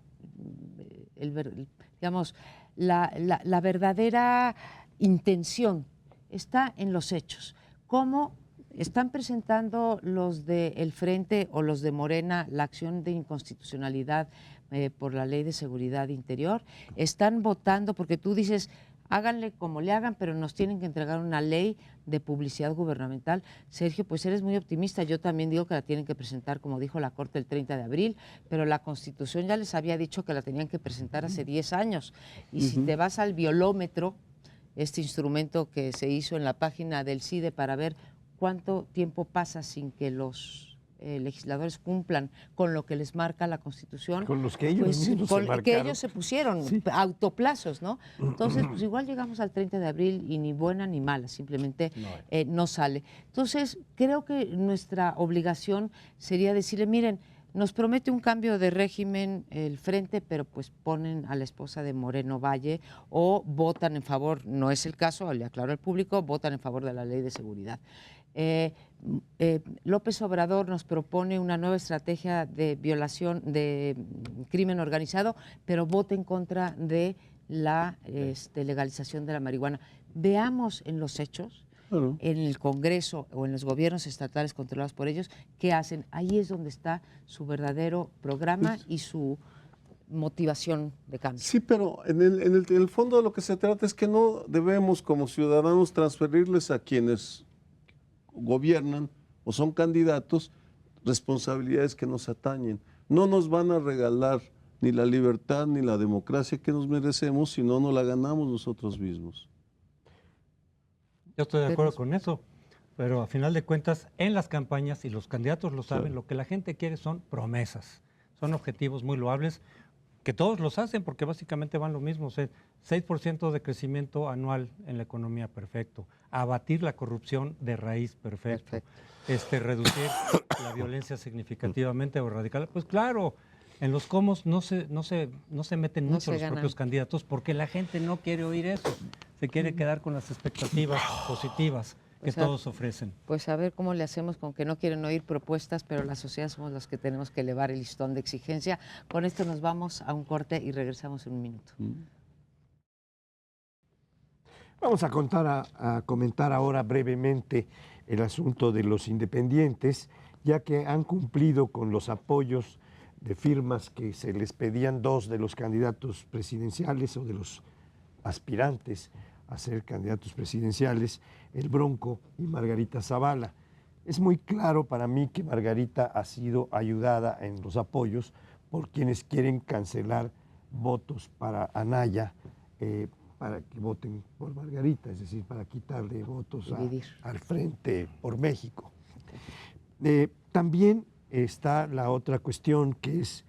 la verdadera intención? Está en los hechos. ¿Cómo están presentando los del Frente o los de Morena la acción de inconstitucionalidad por la Ley de Seguridad Interior? Están votando, porque tú dices, háganle como le hagan, pero nos tienen que entregar una ley de publicidad gubernamental. Sergio, pues eres muy optimista. Yo también digo que la tienen que presentar, como dijo la Corte, el 30 de abril, pero la Constitución ya les había dicho que la tenían que presentar hace 10 años. Y si te vas al violómetro, este instrumento que se hizo en la página del CIDE para ver cuánto tiempo pasa sin que los legisladores cumplan con lo que les marca la Constitución. Con los que ellos mismos se marcaron. Que ellos se pusieron, sí, autoplazos, ¿no? Entonces, pues igual llegamos al 30 de abril y ni buena ni mala, simplemente no sale. Entonces, creo que nuestra obligación sería decirle, miren, nos promete un cambio de régimen el Frente, pero pues ponen a la esposa de Moreno Valle o votan en favor, no es el caso, le aclaro al público, votan en favor de la Ley de Seguridad. López Obrador nos propone una nueva estrategia de violación, de crimen organizado, pero vota en contra de la legalización de la marihuana. Veamos en los hechos, en el Congreso o en los gobiernos estatales controlados por ellos, qué hacen. Ahí es donde está su verdadero programa y su motivación de cambio. Sí, pero en el fondo de lo que se trata es que no debemos como ciudadanos transferirles a quienes gobiernan o son candidatos responsabilidades que nos atañen. No nos van a regalar ni la libertad ni la democracia que nos merecemos si no nos la ganamos nosotros mismos. Yo estoy de acuerdo con eso, pero a final de cuentas, en las campañas, y los candidatos lo saben, lo que la gente quiere son promesas, son objetivos muy loables, que todos los hacen porque básicamente van lo mismo, 6% de crecimiento anual en la economía, perfecto, abatir la corrupción de raíz, perfecto. Reducir la violencia significativamente o radical, pues claro, en los comos no se meten mucho los propios candidatos porque la gente no quiere oír eso, se quiere quedar con las expectativas positivas. que todos ofrecen. Pues a ver cómo le hacemos con que no quieren oír propuestas, pero la sociedad somos los que tenemos que elevar el listón de exigencia. Con esto nos vamos a un corte y regresamos en un minuto. Vamos a comentar ahora brevemente el asunto de los independientes, ya que han cumplido con los apoyos de firmas que se les pedían dos de los candidatos presidenciales o de los aspirantes a ser candidatos presidenciales, el Bronco y Margarita Zavala. Es muy claro para mí que Margarita ha sido ayudada en los apoyos por quienes quieren cancelar votos para Anaya, para que voten por Margarita, es decir, para quitarle votos al Frente por México. También está la otra cuestión, que es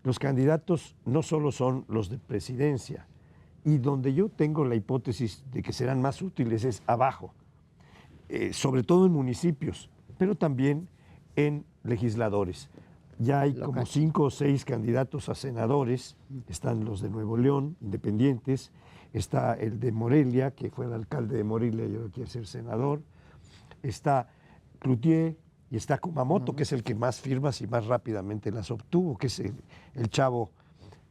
los candidatos no solo son los de presidencia, y donde yo tengo la hipótesis de que serán más útiles es abajo, sobre todo en municipios, pero también en legisladores. Ya hay como 5 o 6 candidatos a senadores, están los de Nuevo León, independientes, está el de Morelia, que fue el alcalde de Morelia y ahora quiere ser senador, está Cloutier y está Kumamoto, que es el que más firmas y más rápidamente las obtuvo, que es el chavo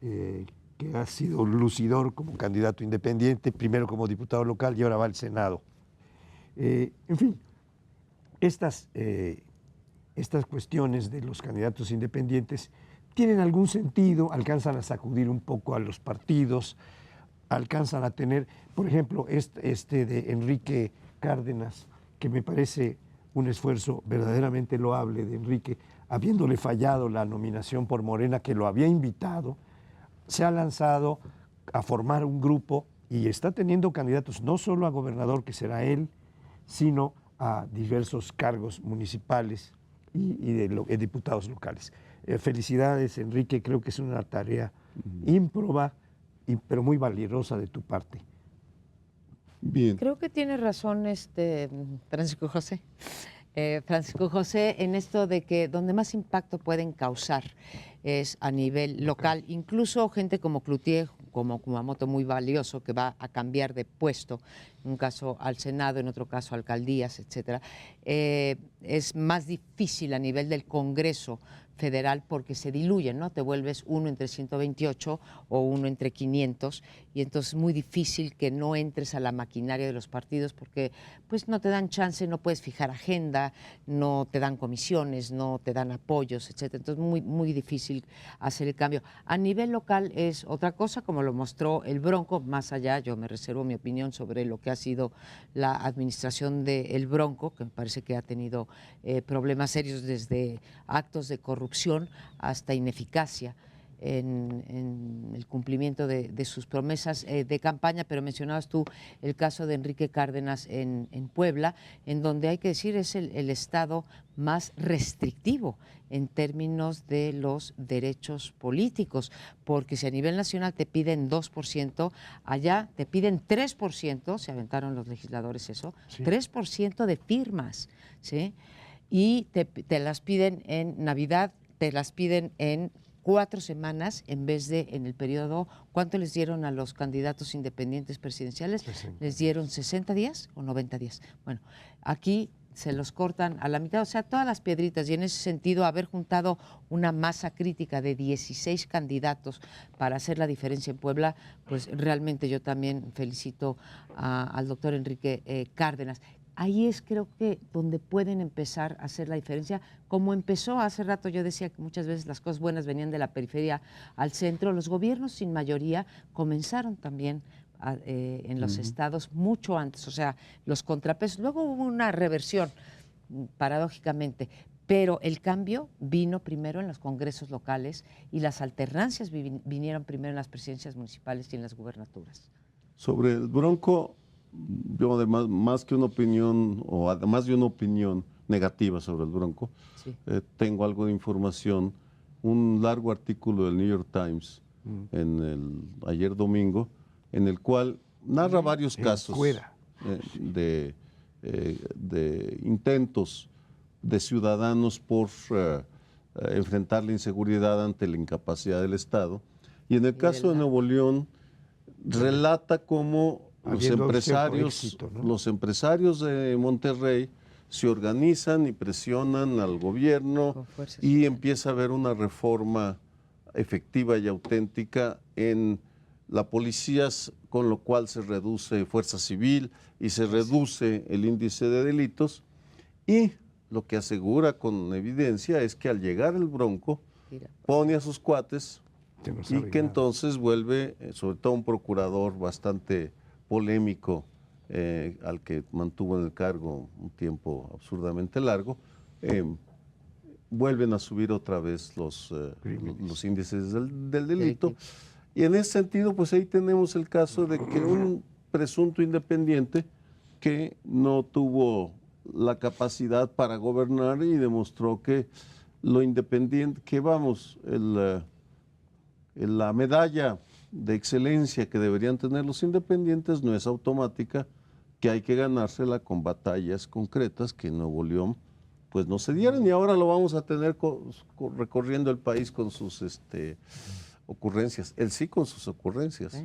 que ha sido lucidor como candidato independiente, primero como diputado local y ahora va al Senado. En fin, estas cuestiones de los candidatos independientes tienen algún sentido, alcanzan a sacudir un poco a los partidos, alcanzan a tener, por ejemplo, este de Enrique Cárdenas, que me parece un esfuerzo verdaderamente loable de Enrique, habiéndole fallado la nominación por Morena, que lo había invitado, se ha lanzado a formar un grupo y está teniendo candidatos no solo a gobernador, que será él, sino a diversos cargos municipales y de diputados locales. Felicidades, Enrique, creo que es una tarea ímproba, pero muy valiosa de tu parte. Bien. Creo que tiene razón Francisco José. Francisco José, en esto de que donde más impacto pueden causar es a nivel local. Incluso gente como Cloutier, como Kumamoto, muy valioso, que va a cambiar de puesto, en un caso al Senado, en otro caso a alcaldías, etcétera. Es más difícil a nivel del Congreso Federal porque se diluyen, ¿no? Te vuelves uno entre 128 o uno entre 500 y entonces es muy difícil que no entres a la maquinaria de los partidos porque pues no te dan chance, no puedes fijar agenda, no te dan comisiones, no te dan apoyos, etcétera. Entonces muy, muy difícil hacer el cambio. A nivel local es otra cosa, como lo mostró el Bronco, más allá, yo me reservo mi opinión sobre lo que ha sido la administración del Bronco, que me parece que ha tenido problemas serios desde actos de corrupción hasta ineficacia en el cumplimiento de sus promesas de campaña, pero mencionabas tú el caso de Enrique Cárdenas en Puebla, en donde hay que decir es el estado más restrictivo en términos de los derechos políticos, porque si a nivel nacional te piden 2%, allá te piden 3%, se aventaron los legisladores eso, sí. 3% de firmas, ¿sí? Y te las piden en Navidad, te las piden en 4 semanas en vez de en el periodo. ¿Cuánto les dieron a los candidatos independientes presidenciales? 60. ¿Les dieron 60 días o 90 días? Bueno, aquí se los cortan a la mitad, o sea, todas las piedritas, y en ese sentido haber juntado una masa crítica de 16 candidatos para hacer la diferencia en Puebla, pues realmente yo también felicito al doctor Enrique Cárdenas. Ahí es, creo que, donde pueden empezar a hacer la diferencia. Como empezó hace rato, yo decía que muchas veces las cosas buenas venían de la periferia al centro. Los gobiernos sin mayoría comenzaron también en los estados mucho antes, o sea, los contrapesos. Luego hubo una reversión, paradójicamente, pero el cambio vino primero en los congresos locales y las alternancias vinieron primero en las presidencias municipales y en las gubernaturas. Sobre el Bronco, yo además, más que una opinión, o además de una opinión negativa sobre el Bronco, sí. Tengo algo de información, un largo artículo del New York Times ayer domingo, en el cual narra varios casos de intentos de ciudadanos por enfrentar la inseguridad ante la incapacidad del Estado. Y en el caso de Nuevo León, relata cómo habiendo cierto éxito, ¿no? los empresarios de Monterrey se organizan y presionan al gobierno Con fuerzas y sociales. empieza a haber una reforma efectiva y auténtica en la policía, con lo cual se reduce fuerza civil y se reduce el índice de delitos. Y lo que asegura con evidencia es que al llegar el Bronco, Mira, pone a sus cuates Que nos y que arreglaron. entonces vuelve, sobre todo un procurador bastante polémico, al que mantuvo en el cargo un tiempo absurdamente largo, vuelven a subir otra vez los índices del delito. Y en ese sentido, pues ahí tenemos el caso de que un presunto independiente que no tuvo la capacidad para gobernar y demostró que lo independiente, que vamos, la medalla de excelencia que deberían tener los independientes no es automática, que hay que ganársela con batallas concretas que en Nuevo León pues no se dieron y ahora lo vamos a tener recorriendo el país con sus ocurrencias. Él sí con sus ocurrencias.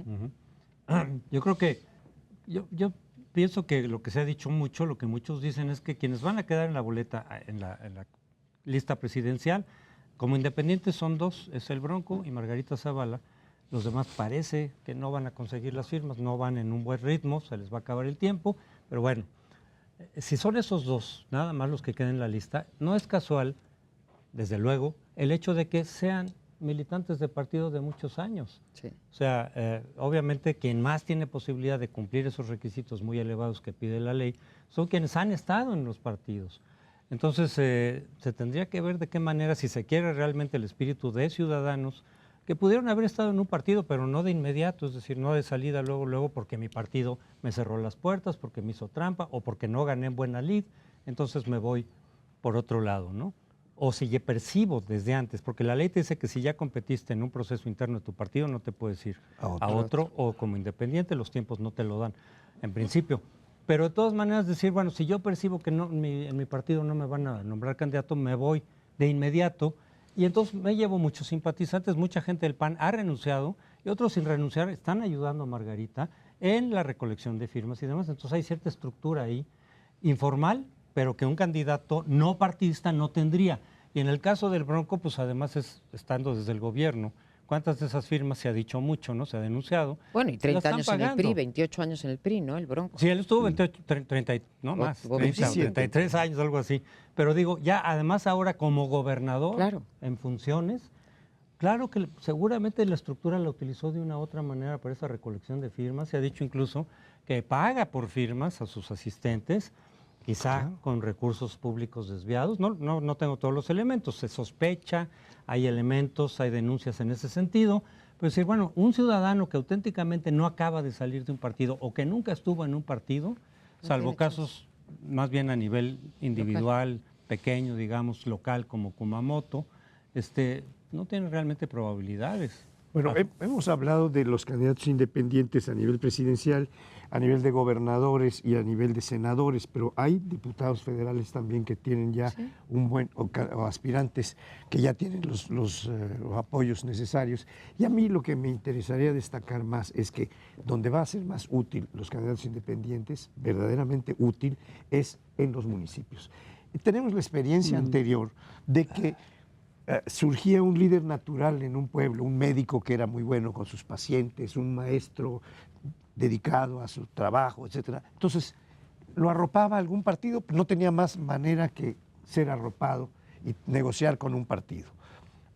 Yo creo que, yo pienso que lo que se ha dicho mucho, lo que muchos dicen es que quienes van a quedar en la boleta, en la lista presidencial, como independientes son dos, es el Bronco y Margarita Zavala. Los demás parece que no van a conseguir las firmas, no van en un buen ritmo, se les va a acabar el tiempo, pero bueno, si son esos dos, nada más los que queden en la lista, no es casual, desde luego, el hecho de que sean militantes de partidos de muchos años. sí. O sea, obviamente quien más tiene posibilidad de cumplir esos requisitos muy elevados que pide la ley son quienes han estado en los partidos. Entonces, se tendría que ver de qué manera, si se quiere realmente el espíritu de ciudadanos, que pudieron haber estado en un partido, pero no de inmediato, es decir, no de salida luego, porque mi partido me cerró las puertas, porque me hizo trampa o porque no gané en buena lid, entonces me voy por otro lado, ¿no? O si ya percibo desde antes, porque la ley te dice que si ya competiste en un proceso interno de tu partido, no te puedes ir a otro o como independiente, los tiempos no te lo dan, en principio. Pero de todas maneras decir, bueno, si yo percibo que no, en mi partido no me van a nombrar candidato, me voy de inmediato. Y entonces me llevo muchos simpatizantes, mucha gente del PAN ha renunciado y otros sin renunciar están ayudando a Margarita en la recolección de firmas y demás. Entonces hay cierta estructura ahí, informal, pero que un candidato no partidista no tendría. Y en el caso del Bronco, pues además estando desde el gobierno, ¿cuántas de esas firmas se ha dicho mucho, no? Se ha denunciado. Bueno, y La 30 están años en el pagando. PRI, 28 años en el PRI, ¿no? El Bronco. Sí, él estuvo 28, 30, no O- más, o 30, 27. 33 años, algo así. Pero digo, ya además ahora como gobernador Claro. en funciones, claro que seguramente la estructura la utilizó de una u otra manera para esa recolección de firmas. Se ha dicho incluso que paga por firmas a sus asistentes, quizá con recursos públicos desviados. No tengo todos los elementos, se sospecha, hay elementos, hay denuncias en ese sentido. Pero decir, bueno, un ciudadano que auténticamente no acaba de salir de un partido o que nunca estuvo en un partido, salvo tiene casos más bien a nivel individual, pequeño, digamos, local, como Kumamoto, no tiene realmente probabilidades. Bueno, hemos hablado de los candidatos independientes a nivel presidencial, a nivel de gobernadores y a nivel de senadores, pero hay diputados federales también que tienen ya un buen, o aspirantes que ya tienen los apoyos necesarios. Y a mí lo que me interesaría destacar más es que donde va a ser más útil los candidatos independientes, verdaderamente útil, es en los municipios. Tenemos la experiencia anterior de que surgía un líder natural en un pueblo, un médico que era muy bueno con sus pacientes, un maestro dedicado a su trabajo, etcétera. Entonces, lo arropaba algún partido, pero no tenía más manera que ser arropado y negociar con un partido.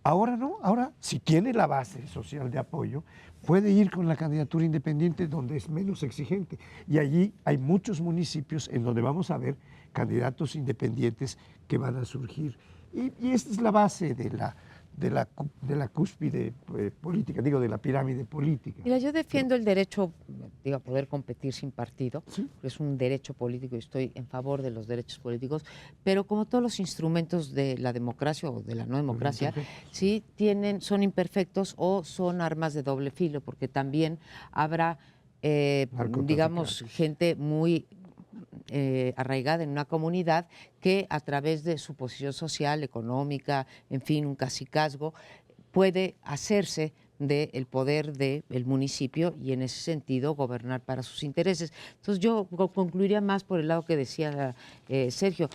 Ahora no, ahora si tiene la base social de apoyo, puede ir con la candidatura independiente donde es menos exigente. Y allí hay muchos municipios en donde vamos a ver candidatos independientes que van a surgir. Y esta es la base de la cúspide política, digo, de la pirámide política. Mira, yo defiendo el derecho, a poder competir sin partido, es un derecho político y estoy en favor de los derechos políticos, pero como todos los instrumentos de la democracia o de la no democracia, sí son imperfectos o son armas de doble filo, porque también habrá, digamos, gente muy arraigada en una comunidad que a través de su posición social, económica, en fin, un cacicazgo, puede hacerse del poder del municipio y en ese sentido gobernar para sus intereses. Entonces yo concluiría más por el lado que decía Sergio,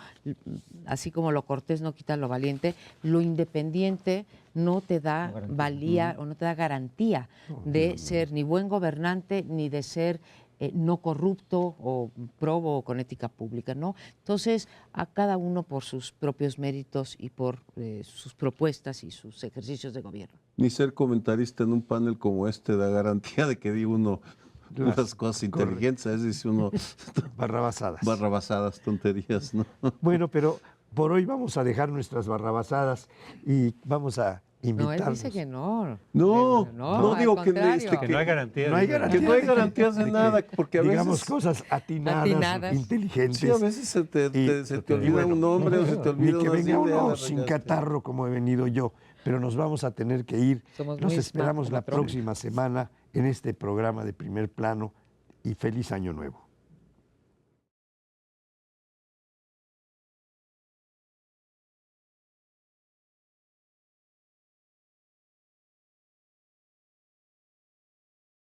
así como lo cortés no quita lo valiente, lo independiente no te da valía o no te da garantía de ser ni buen gobernante ni de ser no corrupto o probo o con ética pública, ¿no? Entonces, a cada uno por sus propios méritos y por sus propuestas y sus ejercicios de gobierno. Ni ser comentarista en un panel como este da garantía de que diga uno unas cosas inteligentes, es decir, uno barrabasadas, tonterías, ¿no? Bueno, pero por hoy vamos a dejar nuestras barrabasadas y vamos a invitarnos. No, él dice que no. No digo que, que no hay garantías. No hay que no hay garantías de nada, porque a digamos veces cosas atinadas, inteligentes. Sí, a veces se te olvida un nombre o se te olvida ni que unas venga uno ideas, sin catarro como he venido yo, pero nos vamos a tener que ir. Somos Nos muy esperamos la patrón. próxima semana en este programa de Primer Plano y feliz año nuevo.